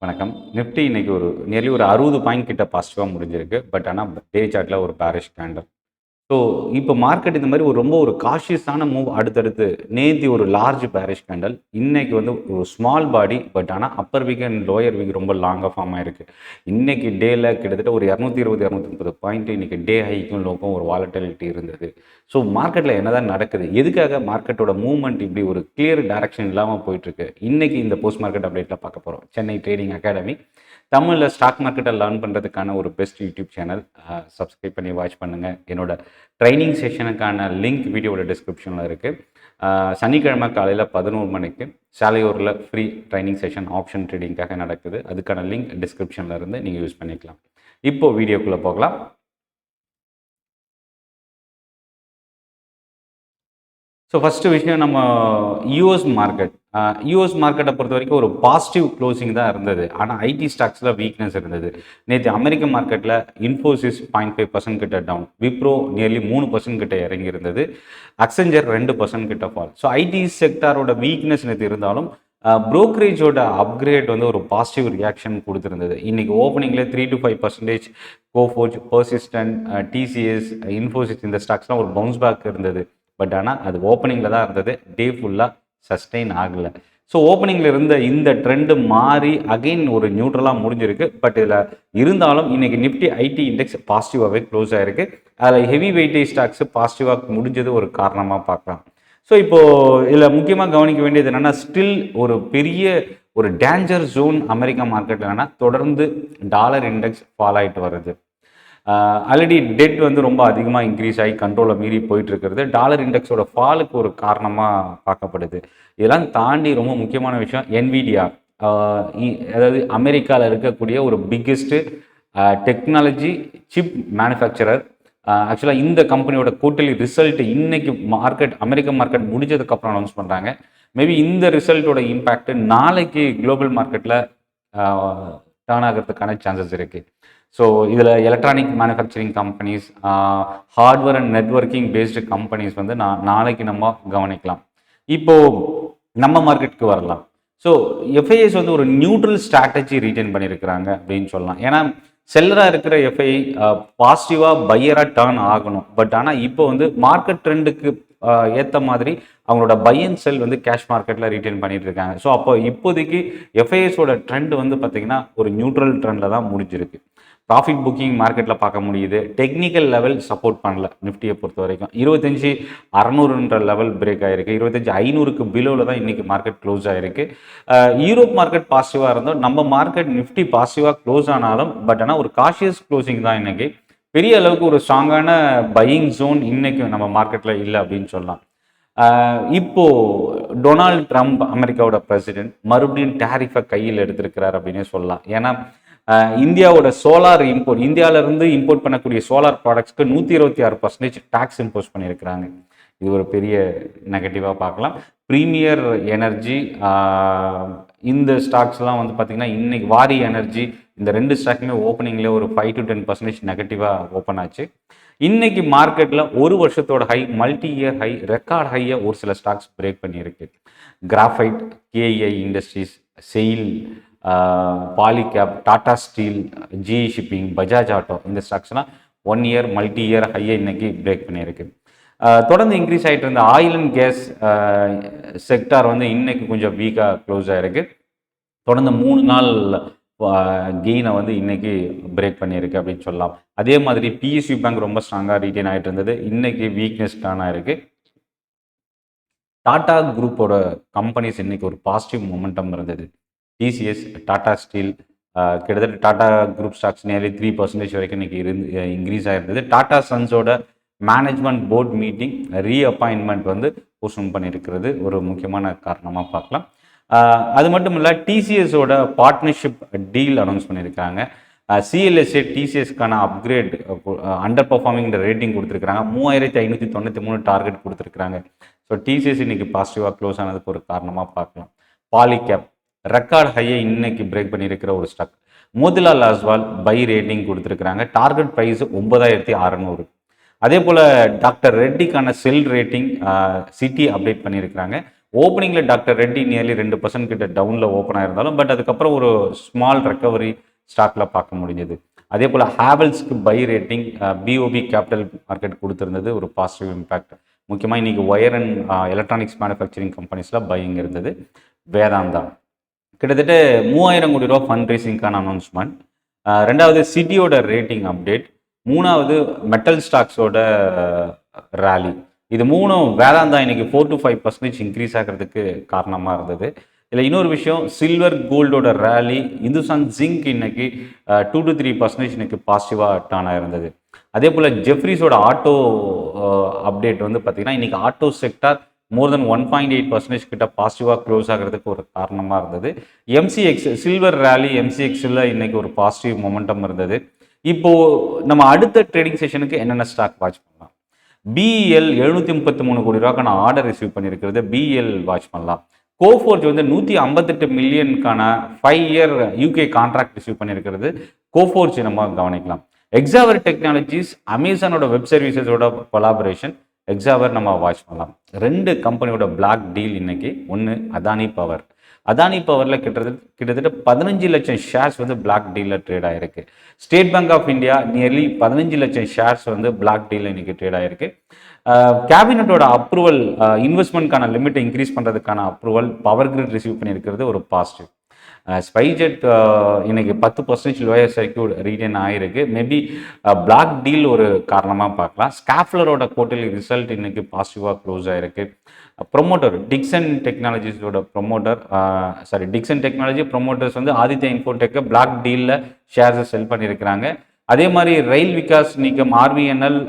வணக்கம். நிஃப்டி இன்னைக்கு நியர்லி ஒரு 60 பாயிண்ட் கிட்ட பாசிட்டிவா முடிஞ்சிருக்கு. பட் ஆனா டே சார்ட்ல ஒரு பேரிஷ் கேண்டல். ஸோ, இப்போ மார்க்கெட் இந்த மாதிரி ரொம்ப ஒரு காஷியஸான மூவ் அடுத்தடுத்து நேத்தி ஒரு லார்ஜ் பேரிஷ் கேண்டல். இன்னைக்கு ஒரு ஸ்மால் பாடி பட் ஆனால் upper wick and lower wick ரொம்ப லாங்காக ஃபார்ம் ஆயிருக்கு. இன்னைக்கு டேல கிட்டத்தட்ட ஒரு 220 230 பாயிண்ட் இன்னைக்கு டே ஹைக்கும் லோக்கும் ஒரு வாலட்டிலிட்டி இருந்தது. ஸோ மார்க்கெட்டில் என்னதான் நடக்குது, எதுக்காக மார்க்கெட்டோட மூவ்மெண்ட் இப்படி ஒரு கிளியர் டைரக்ஷன் இல்லாமல் போயிட்டு இருக்கு, இன்னைக்கு இந்த போஸ்ட் மார்க்கெட் அப்டேட்டில் பார்க்க போகிறோம். சென்னை ட்ரேடிங் அகாடமி தமிழில் ஸ்டாக் மார்க்கெட்டை லேர்ன் பண்ணுறதுக்கான ஒரு பெஸ்ட் யூடியூப் சேனல். சப்ஸ்கிரைப் பண்ணி வாட்ச் பண்ணுங்கள். என்னோட ட்ரைனிங் செஷனுக்கான லிங்க் வீடியோட டிஸ்கிரிப்ஷனில் இருக்குது. சனிக்கிழமை காலையில் 11 மணிக்கு சாலையூரில் ஃப்ரீ ட்ரைனிங் செஷன் ஆப்ஷன் ட்ரேடிங்காக நடக்குது. அதுக்கான லிங்க் டிஸ்கிரிப்ஷனில் இருந்து நீங்கள் யூஸ் பண்ணிக்கலாம். இப்போது வீடியோக்குள்ளே போகலாம். ஸோ ஃபஸ்ட்டு விஷயம், நம்ம யூஎஸ் மார்க்கெட்டை பொறுத்த வரைக்கும் ஒரு பாசிட்டிவ் க்ளோசிங் தான் இருந்தது. ஆனால் ஐடி ஸ்டாக்ஸில் வீக்னஸ் இருந்தது. நேற்று அமெரிக்க மார்க்கெட்டில் இன்ஃபோசிஸ் 0.5% கிட்ட டவுன், விப்ரோ நியர்லி 3% கிட்ட இறங்கி இருந்தது, அக்செஞ்சர் 2% கிட்ட ஃபால். ஸோ ஐடி செக்டாரோட வீக்னஸ் நேற்று இருந்தாலும் ப்ரோக்கரேஜோட அப்கிரேட் ஒரு பாசிட்டிவ் ரியாக்ஷன் கொடுத்துருந்தது. இன்றைக்கி ஓப்பனிங்கில் 3 to 5% Coforge, persistent, TCS, Infosys இந்த ஸ்டாக்ஸ்லாம் ஒரு பவுன்ஸ் பேக் இருந்தது. பட் ஆனால் அது ஓப்பனிங்கில் தான் இருந்தது, டே ஃபுல்லாக சஸ்டெயின் ஆகலை. ஸோ ஓப்பனிங்கில் இருந்த இந்த ட்ரெண்டு மாறி அகெயின் ஒரு நியூட்ரலாக முடிஞ்சிருக்கு. பட் இதில் இருந்தாலும் இன்றைக்கி நிஃப்டி ஐடி இண்டெக்ஸ் பாசிட்டிவாகவே க்ளோஸ் ஆகிருக்கு. அதில் ஹெவி வெயிட்டேஜ் ஸ்டாக்ஸ் பாசிட்டிவாக முடிஞ்சது ஒரு காரணமாக பார்க்கலாம். ஸோ இப்போது இதில் முக்கியமாக கவனிக்க வேண்டியது என்னென்னா, ஸ்டில் ஒரு பெரிய ஒரு டேஞ்சர் ஜோன் அமெரிக்கா மார்க்கெட்டில் என்னென்னா, தொடர்ந்து டாலர் இண்டெக்ஸ் ஃபால் ஆகிட்டு வருது. ஆல்ரெடி டெட் ரொம்ப அதிகமாக இன்க்ரீஸ் ஆகி கண்ட்ரோலை மீறி போயிட்டு இருக்கிறது டாலர் இண்டெக்ஸோட ஃபாலுக்கு ஒரு காரணமாக பார்க்கப்படுது. இதெல்லாம் தாண்டி ரொம்ப முக்கியமான விஷயம், என்விடியா, அதாவது அமெரிக்காவில் இருக்கக்கூடிய ஒரு பிக்கெஸ்ட்டு டெக்னாலஜி சிப் மேனுஃபேக்சரர். ஆக்சுவலாக இந்த கம்பெனியோட குவார்ட்டர்லி ரிசல்ட் இன்னைக்கு அமெரிக்க மார்க்கெட் முடிஞ்சதுக்கப்புறம் அனௌன்ஸ் பண்ணுறாங்க. மேபி இந்த ரிசல்ட்டோட இம்பேக்ட் நாளைக்கு குளோபல் மார்க்கெட்டில் டர்ன் ஆகிறதுக்கான சான்சஸ் இருக்குது. ஸோ இதில் electronic manufacturing companies, hardware and networking based companies நாளைக்கு நம்ம கவனிக்கலாம். இப்போது நம்ம மார்க்கெட்டுக்கு வரலாம். ஸோ எஃப்ஐஎஸ் ஒரு நியூட்ரல் ஸ்ட்ராட்டஜி ரீட்டைன் பண்ணியிருக்கிறாங்க அப்படின்னு சொல்லலாம். ஏன்னா செல்லராக இருக்கிற எஃப்ஐஐ பாசிட்டிவாக பையராக டர்ன் ஆகணும். பட் ஆனால் இப்போ மார்க்கெட் ட்ரெண்டுக்கு ஏற்ற மாதிரி அவங்களோட பை அண்ட் செல் கேஷ் மார்க்கெட்டில் ரீட்டைன் பண்ணிட்டு இருக்காங்க. ஸோ அப்போ இப்போதைக்கு எஃப்ஐஎஸோட ட்ரெண்ட் பார்த்தீங்கன்னா ஒரு நியூட்ரல் ட்ரெண்டில் தான் முடிஞ்சிருக்கு. ப்ராஃபிட் புக்கிங் மார்க்கெட்டில் பார்க்க முடியுது. டெக்னிக்கல் லெவல் சப்போர்ட் பண்ணல நிஃப்டியை பொறுத்த வரைக்கும். 25,600 லெவல் பிரேக் ஆகிருக்கு. 25,500க்கு பிலோவில் தான் இன்றைக்கி மார்க்கெட் க்ளோஸ் ஆகிருக்கு. யூரோப் மார்க்கெட் பாசிட்டிவாக இருந்தோம், நம்ம மார்க்கெட் நிஃப்டி பாசிட்டிவாக க்ளோஸ் ஆனாலும் பட் ஆனால் ஒரு காஷியஸ் க்ளோசிங் தான். இன்றைக்கி பெரிய அளவுக்கு ஒரு ஸ்ட்ராங்கான பையிங் ஜோன் இன்றைக்கி நம்ம மார்க்கெட்டில் இல்லை அப்படின்னு சொல்லலாம். இப்போது டொனால்ட் ட்ரம்ப், அமெரிக்காவோட பிரசிடென்ட், மறுபடியும் டேரிஃபை கையில் எடுத்திருக்கிறார் அப்படின்னே சொல்லலாம். ஏன்னா இந்தியாவோட சோலார் இந்தியாவிலேருந்து இம்போர்ட் பண்ணக்கூடிய சோலார் ப்ராடக்ட்ஸ்க்கு 126% டேக்ஸ் இம்போஸ் பண்ணியிருக்கிறாங்க. இது ஒரு பெரிய நெகட்டிவாக பார்க்கலாம். ப்ரீமியர் எனர்ஜி, இந்த ஸ்டாக்ஸ்லாம் பார்த்திங்கன்னா இன்றைக்கி வாரி எனர்ஜி, இந்த 2 ஸ்டாக்குமே ஓப்பனிங்கில் ஒரு 5 to 10% நெகட்டிவாக ஓப்பன் ஆச்சு. இன்றைக்கி மார்க்கெட்டில் ஒரு வருஷத்தோட high, multi year high, record ஹையை ஒரு சில ஸ்டாக்ஸ் பிரேக் பண்ணியிருக்கு. Graphite, KEI industries, SAIL, Polycab, Tata steel, GE shipping, Bajaj auto, இந்த ஸ்டாக்ஸ்லாம் 1 இயர் மல்டி இயர் ஹையை இன்றைக்கி பிரேக் பண்ணியிருக்கு. தொடர்ந்து இன்க்ரீஸ் ஆகிட்டு இருந்த ஆயில் அண்ட் கேஸ் செக்டார் இன்றைக்கி கொஞ்சம் வீக்காக க்ளோஸ் ஆகிருக்கு. தொடர்ந்து 3 நாள் கெயினை இன்றைக்கி பிரேக் பண்ணியிருக்கு அப்படின்னு சொல்லலாம். அதே மாதிரி பிஎஸ்யூ பேங்க் ரொம்ப ஸ்ட்ராங்காக ரீட்டைன் ஆகிட்டு இருந்தது, இன்றைக்கி வீக்னஸ் டர்ன் ஆகிருக்கு. டாடா குரூப்போட கம்பெனிஸ் இன்றைக்கி ஒரு பாசிட்டிவ் மொமெண்டம் இருந்தது. டிசிஎஸ், டாடா ஸ்டீல், கிட்டத்தட்ட டாடா குரூப் ஸ்டாக்ஸ் நியர்லி 3% வரைக்கும் இன்றைக்கி இன்க்ரீஸ் ஆகிருந்தது. டாடா சன்ஸோட management board meeting reappointment postpone பண்ணியிருக்கிறது ஒரு முக்கியமான காரணமாக பார்க்கலாம். அது மட்டும் இல்லை, டிசிஎஸோட பார்ட்னர்ஷிப் டீல் அனௌன்ஸ் பண்ணியிருக்காங்க. சிஎல்எஸ்ஏ டிசிஎஸ்க்கான அப்கிரேட் அண்டர் பர்ஃபார்மிங்கிற ரேட்டிங் கொடுத்துருக்காங்க. 3593 டார்கெட் கொடுத்துருக்காங்க. ஸோ டிசிஎஸ் இன்றைக்கி பாசிட்டிவாக க்ளோஸ் ஆனதுக்கு ஒரு காரணமாக பார்க்கலாம். பாலிகேப் ரெக்கார்ட் ஹையை இன்னைக்கு பிரேக் பண்ணியிருக்கிற ஒரு stock. Motilal Oswal buy rating கொடுத்துருக்குறாங்க. Target price 9600. அதே போல் டாக்டர் ரெட்டிக்கான செல் ரேட்டிங் சிட்டி அப்டேட் பண்ணியிருக்கிறாங்க. ஓப்பனிங்கில் டாக்டர் ரெட்டி நியர்லி 2% கிட்ட டவுனில் ஓப்பன் ஆயிருந்தாலும் பட் அதுக்கப்புறம் ஒரு ஸ்மால் ரெக்கவரி ஸ்டாக்கில் பார்க்க முடிஞ்சது. அதே போல் ஹேவல்ஸ்க்கு buy rating BOB capital market கொடுத்துருந்தது ஒரு பாசிட்டிவ் இம்பேக்ட். முக்கியமாக இன்றைக்கி ஒயர் அண்ட் எலக்ட்ரானிக்ஸ் மேனுஃபேக்சரிங் கம்பெனிஸில் பையிங் இருந்தது. வேதாந்தா கிட்டத்தட்ட 3000 கோடி ரூபா ஃபண்ட் ரைசிங்கான அனௌன்ஸ்மெண்ட். ரெண்டாவது சிட்டியோட ரேட்டிங் அப்டேட். மூணாவது மெட்டல் ஸ்டாக்ஸோட ரேலி. இது மூணும் வேதாந்தா இன்னைக்கு 4 to 5% இன்க்ரீஸ் ஆகிறதுக்கு காரணமாக இருந்தது. இதில் இன்னொரு விஷயம், சில்வர் கோல்டோட ரேலி, இந்துஸ்தான் ஜிங்க் இன்னைக்கு 2 to 3% இன்னைக்கு பாசிட்டிவாக டர்ன் ஆயிருந்தது. அதே போல் ஜெஃப்ரிஸோட ஆட்டோ அப்டேட் வந்து பார்த்தீங்கன்னா இன்னைக்கு ஆட்டோ செக்டார் மோர் தென் 1.8% கிட்ட பாசிட்டிவாக க்ளோஸ் ஆகிறதுக்கு ஒரு காரணமாக இருந்தது. எம்சிஎக்ஸ் சில்வர் ரேலி எம்சிஎக்ஸில் இன்னைக்கு ஒரு பாசிட்டிவ் மொமெண்டம் இருந்தது. இப்போது நம்ம அடுத்த ட்ரேடிங் செஷனுக்கு என்னென்ன ஸ்டாக் வாட்ச் பண்ணலாம்? பிஇஎல் 733 கோடி ரூபாய்க்கான ஆர்டர் ரிசீவ் பண்ணியிருக்கிறது. பிஇஎல் வாட்ச் பண்ணலாம். கோஃபோர்ஜ் வந்து 158 மில்லியனுக்கான 5 year யூகே கான்ட்ராக்ட் ரிசீவ் பண்ணியிருக்கிறது. கோஃபோர்ஜ் நம்ம கவனிக்கலாம். எக்ஸாவர் டெக்னாலஜிஸ் அமேசானோட வெப் சர்வீசஸோட கொலாபரேஷன். எக்ஸாவர் நம்ம வாட்ச் பண்ணலாம். 2 கம்பெனியோட பிளாக் டீல் இன்னைக்கு. ஒன்று அதானி பவர். அதானி பவரில் கிட்டத்தட்ட 15 லட்சம் ஷேர்ஸ் வந்து பிளாக் டீலில் ட்ரேட் ஆகிருக்கு. State Bank of India nearly 15 லட்சம் ஷேர்ஸ் வந்து பிளாக் டீலில் இன்னைக்கு ட்ரேட் ஆகிருக்கு. கேபினட்டோட அப்ரூவல் இன்வெஸ்ட்மெண்ட்கான லிமிட்டை இன்க்ரீஸ் பண்ணுறதுக்கான அப்ரூவல் பவர் கிரிட் ரிசீவ் பண்ணியிருக்கிறது ஒரு பாசிட்டிவ். ஸ்பைஜெட் இன்னைக்கு 10% லோயர் சர்க்கியூட் ரீட்டைன் ஆகிருக்கு. மேபி பிளாக் டீல் ஒரு காரணமாக பார்க்கலாம். ஸ்காஃப்லரோட குவார்ட்டர்லி ரிசல்ட் இன்னைக்கு பாசிட்டிவாக க்ளோஸ் ஆகிருக்கு. ப்ரொமோட்டர் டிக்சன் டெக்னாலஜிஸோட டிக்சன் டெக்னாலஜி ப்ரொமோட்டர்ஸ் வந்து ஆதித்யா இன்ஃபோடெக்கை பிளாக் டீலில் ஷேர்ஸை செல் பண்ணியிருக்கிறாங்க. அதே மாதிரி ரயில் விகாஸ் நிகம் ஆர்விஎன்எல்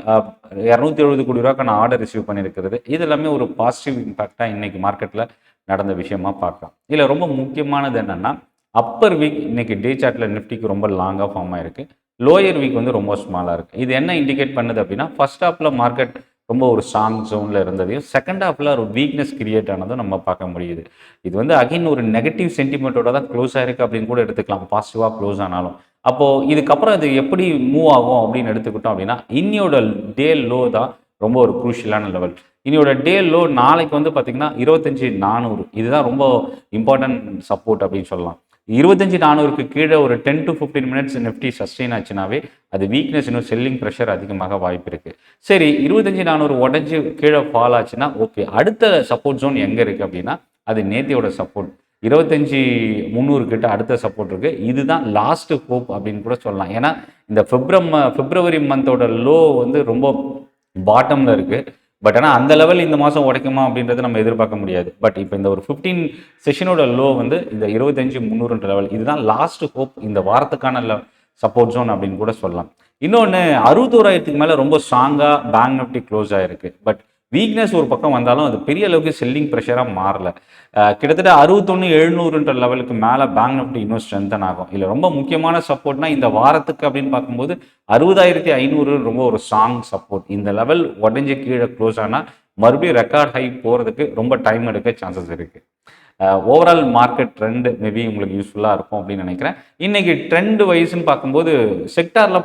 270 கோடி ரூபாய்க்கான ஆர்டர் ரிசீவ் பண்ணியிருக்கிறது. இது எல்லாமே ஒரு பாசிட்டிவ் இம்பாக்டாக இன்னைக்கு மார்க்கெட்டில் நடந்த விஷயமா பார்க்கலாம். இதில் ரொம்ப முக்கியமானது என்னென்னா, அப்பர் வீக் இன்னைக்கு டே சார்ட்டில் நிஃப்டிக்கு ரொம்ப லாங்காக ஃபார்ம் ஆயிருக்கு. லோயர் வீக் வந்து ரொம்ப ஸ்மாலாக இருக்குது. இது என்ன இண்டிகேட் பண்ணுது அப்படின்னா, ஃபர்ஸ்ட் ஹாஃபில் மார்க்கெட் ரொம்ப ஒரு ஸ்ட்ராங் ஜோனில் இருந்ததையும் செகண்ட் ஹாஃபில் ஒரு வீக்னஸ் கிரியேட் ஆனதும் நம்ம பார்க்க முடியுது. இது வந்து அகைன் ஒரு நெகட்டிவ் சென்டிமெண்ட்டோட தான் க்ளோஸ் ஆயிருக்கு அப்படின்னு கூட எடுத்துக்கலாம், பாசிட்டிவாக க்ளோஸ் ஆனாலும். அப்போது இதுக்கப்புறம் அது எப்படி மூவ் ஆகும் அப்படின்னு எடுத்துக்கிட்டோம் அப்படின்னா, இன்னியோட டே லோ தான் ரொம்ப ஒரு குரூஷியலான லெவல். இன்னியோட டே லோ நாளைக்கு வந்து பார்த்திங்கன்னா 25,400. இதுதான் ரொம்ப இம்பார்ட்டன்ட் சப்போர்ட் அப்படின்னு சொல்லலாம். 25,400க்கு கீழே ஒரு 10 to 15 minutes நிஃப்டி சஸ்டெயின் ஆச்சுனாவே அது வீக்னஸ், இன்னும் செல்லிங் ப்ரெஷர் அதிகமாக வாய்ப்பு இருக்குது. சரி, 25,400 உடஞ்சி கீழே ஃபால் ஆச்சுன்னா ஓகே, அடுத்த சப்போர்ட் ஜோன் எங்கே இருக்குது அப்படின்னா அது நேத்தியோட சப்போர்ட் 25,300 கிட்ட அடுத்த சப்போர்ட் இருக்குது. இதுதான் லாஸ்ட் ஹோப் அப்படின்னு கூட சொல்லலாம். ஏன்னா இந்த பிப்ரவரி மந்தோட லோ வந்து ரொம்ப பாட்டமில் இருக்குது. பட் ஆனால் அந்த லெவல் இந்த மாதம் உடைக்குமா அப்படின்றத நம்ம எதிர்பார்க்க முடியாது. பட் இப்போ இந்த ஒரு 15 செஷனோட லோ வந்து இந்த 25,300 லெவல், இதுதான் லாஸ்ட் ஹோப், இந்த வாரத்துக்கான சப்போர்ட் ஜோன் அப்படின்னு கூட சொல்லலாம். இன்னொன்று, 61,000க்கு மேலே ரொம்ப ஸ்ட்ராங்காக பேங்க் நிஃப்டி க்ளோஸ் ஆகிருக்கு. பட் வீக்னஸ் ஒரு பக்கம் வந்தாலும் அது பெரிய அளவுக்கு செல்லிங் ப்ரெஷராக மாறல. கிட்டத்தட்ட 61,700 லெவலுக்கு மேலே பேங்க் நிஃப்டி இன்னும் ஸ்ட்ரென்தன் ஆகும். இல்லை ரொம்ப முக்கியமான சப்போர்ட்னா இந்த வாரத்துக்கு அப்படின்னு பார்க்கும்போது 60,500 ரொம்ப ஒரு ஸ்ட்ராங் சப்போர்ட். இந்த லெவல் உடஞ்சி கீழே க்ளோஸ் ஆனால் மறுபடியும் ரெக்கார்ட் ஹை போகிறதுக்கு ரொம்ப டைம் எடுக்க சான்சஸ் இருக்குது. ஓவரால் மார்க்கெட் ட்ரெண்டு மேபி உங்களுக்கு யூஸ்ஃபுல்லாக இருக்கும் அப்படின்னு நினைக்கிறேன். இன்னைக்கு ட்ரெண்ட் வைஸ்ன்னு பார்க்கும்போது செக்டாரில்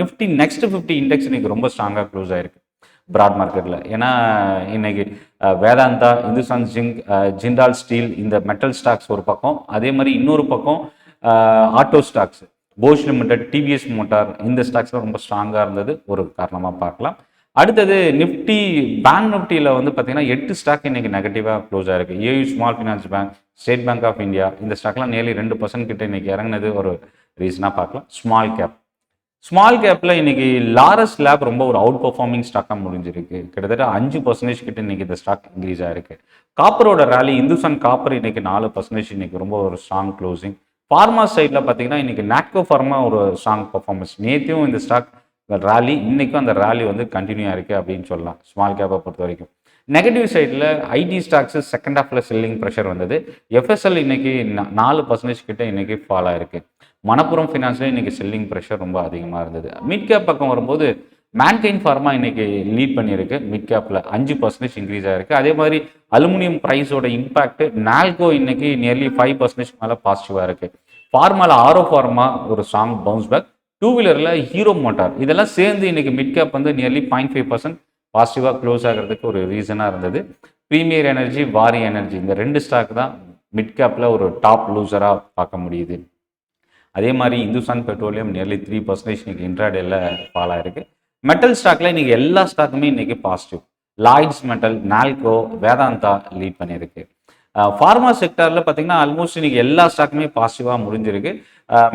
நிஃப்டி நெக்ஸ்ட் 50 இண்டெக்ஸ் இன்னைக்கு ரொம்ப ஸ்ட்ராங்காக க்ளோஸ் ஆயிருக்கு பிராட் மார்க்கெட்டில். ஏன்னா இன்னைக்கு வேதாந்தா, இந்துஸ்தான் ஜிங்க், ஜிண்டால் ஸ்டீல், இந்த மெட்டல் ஸ்டாக்ஸ் ஒரு பக்கம், அதே மாதிரி இன்னொரு பக்கம் auto stocks, posh limited, TVS motor, இந்த ஸ்டாக்ஸ்லாம் ரொம்ப ஸ்ட்ராங்காக இருந்தது, ஒரு காரணமாக பார்க்கலாம். அடுத்தது நிஃப்டி பேங்க் நிஃப்டியில் வந்து பார்த்தீங்கன்னா 8 ஸ்டாக் இன்னைக்கு நெகட்டிவாக க்ளோஸ் ஆயிருக்கு. AU small finance bank, State Bank of India, இந்த ஸ்டாக்லாம் நியர்லி 2% கிட்ட இன்னைக்கு இறங்கினது ஒரு ரீசனாக பார்க்கலாம். ஸ்மால் கேப்பில் இன்னைக்கு லாரஸ் லேப் ரொம்ப ஒரு அவுட் பர்ஃபார்மிங் ஸ்டாக்காக முடிஞ்சிருக்கு. கிட்டத்தட்ட 5% கிட்ட இன்னைக்கு இந்த ஸ்டாக் இன்க்ரீஸ் ஆயிருக்கு. காப்பரோட ரேலி, இந்துஸ்தான் காப்பர் இன்னைக்கு 4% இன்னைக்கு ரொம்ப ஒரு ஸ்ட்ராங் க்ளோசிங். ஃபார்மா சைடில் பார்த்தீங்கன்னா இன்னைக்கு நாட்கோ ஃபார்மா ஒரு ஸ்ட்ராங் பர்ஃபார்மன்ஸ். நேற்றையும் இந்த ஸ்டாக் ரேலி, இன்னைக்கும் அந்த ரேலி வந்து கண்டினியூ ஆயிருக்கு அப்படின்னு சொல்லலாம் ஸ்மால் கேப்பை பொறுத்த வரைக்கும். நெகட்டிவ் சைடில் ஐடி ஸ்டாக்ஸ் செகண்ட் ஹாஃபில் செல்லிங் ப்ரெஷர் வந்தது. எஃப்எஸ்எல் இன்னைக்கு 4% கிட்ட இன்னைக்கு ஃபால் ஆயிருக்கு. மணப்புரம் ஃபினான்ஸ்லேயும் இன்னைக்கு செல்லிங் ப்ரெஷர் ரொம்ப அதிகமாக இருந்தது. மிட் கேப் பக்கம் வரும்போது மேன்கைன் ஃபார்மா இன்னைக்கு லீட் பண்ணியிருக்கு. மிட் கேப்பில் 5% இன்க்ரீஸ் ஆயிருக்கு. அதே மாதிரி அலுமினியம் ப்ரைஸோட இம்பாக்ட் நால்கோ இன்னைக்கு நியர்லி 5% மேலே பாசிட்டிவாக இருக்குது. ஃபார்மாவில் ஆரோ ஃபார்மா ஒரு ஸ்ட்ராங் பவுன்ஸ் பேக். 2 வீலரில் ஹீரோ மோட்டார், இதெல்லாம் சேர்ந்து இன்னைக்கு மிட் கேப் வந்து நியர்லி 0.5% பாசிட்டிவாக க்ளோஸ் ஆகிறதுக்கு ஒரு ரீசனாக இருந்தது. பிரீமியர் எனர்ஜி, வாரி எனர்ஜி இந்த 2 ஸ்டாக் தான் மிட் கேப்பில் ஒரு டாப் லூசராக பார்க்க முடியுது. அதே மாதிரி இந்துஸ்தான் பெட்ரோலியம் நியர்லி 3% இன்னைக்கு இன்ட்ராடேல ஃபால் ஆயிருக்கு. மெட்டல் ஸ்டாக்ல இன்னைக்கு எல்லா ஸ்டாக்குமே இன்னைக்கு positive. Lloyds metal, Nalco, Vedanta lead பண்ணியிருக்கு. ஃபார்மா செக்டரில் பார்த்தீங்கன்னா ஆல்மோஸ்ட் இன்னைக்கு எல்லா ஸ்டாக்குமே பாசிட்டிவாக முடிஞ்சிருக்கு.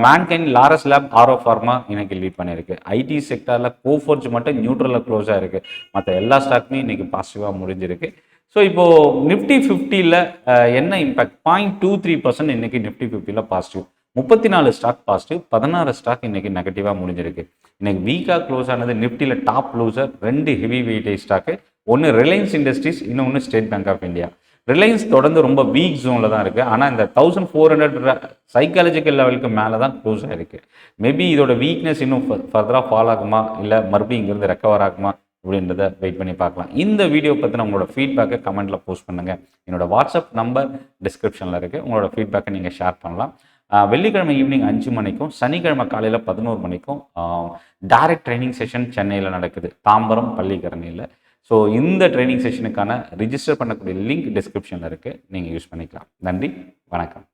Mankind, Laurus lab, Auro pharma இன்னைக்கு லீட் பண்ணியிருக்கு. ஐடி செக்டரில் கோஃபோர்ஜ் மட்டும் நியூட்ரலில் க்ளோஸாக இருக்கு. மற்ற எல்லா ஸ்டாக்குமே இன்னைக்கு பாசிட்டிவாக முடிஞ்சிருக்கு. ஸோ இப்போ நிஃப்டி 50ல என்ன இம்பாக்ட் 0.23% இன்னைக்கு நிஃப்டி 50ல பாசிட்டிவ். 34 ஸ்டாக் பாசிட்டிவ், 16 ஸ்டாக் இன்னைக்கு நெகட்டிவாக முடிஞ்சிருக்கு. இன்னைக்கு வீக்காக க்ளோஸ் ஆனது நிஃப்டியில் top loser 2 heavy weightage stock. ஒன்று ரிலையன்ஸ் இண்டஸ்ட்ரீஸ், இன்னொன்று State Bank of India. Reliance தொடர்ந்து ரொம்ப வீக் ஜோனில் தான் இருக்குது. ஆனால் இந்த 1400 சைக்காலஜிக்கல் லெவலுக்கு மேலே தான் க்ளோஸ் ஆகிருக்கு. மேபி இதோட வீக்னஸ் இன்னும் ஃபர்தராக ஃபால் ஆகுமா, இல்லை மறுபடியும் இங்கேருந்து ரெக்கவர் ஆகுமா அப்படின்றத வெயிட் பண்ணி பார்க்கலாம். இந்த வீடியோ பற்றின உங்களோட ஃபீட்பேக்கை கமெண்ட்டில் போஸ்ட் பண்ணுங்கள். என்னோட வாட்ஸ்அப் நம்பர் டிஸ்கிரிப்ஷனில் இருக்குது. உங்களோட ஃபீட்பேக்கை நீங்கள் ஷேர் பண்ணலாம். வெள்ளிக்கிழமை ஈவினிங் 5 மணிக்கும் சனிக்கிழமை காலையில் 11 மணிக்கும் டைரக்ட் ட்ரைனிங் செஷன் சென்னையில் நடக்குது, தாம்பரம் பள்ளிக்கரணையில். ஸோ இந்த ட்ரைனிங் செஷனுக்கான ரிஜிஸ்டர் பண்ணக்கூடிய லிங்க் டிஸ்கிரிப்ஷனில் இருக்குது, நீங்கள் யூஸ் பண்ணிக்கலாம். நன்றி, வணக்கம்.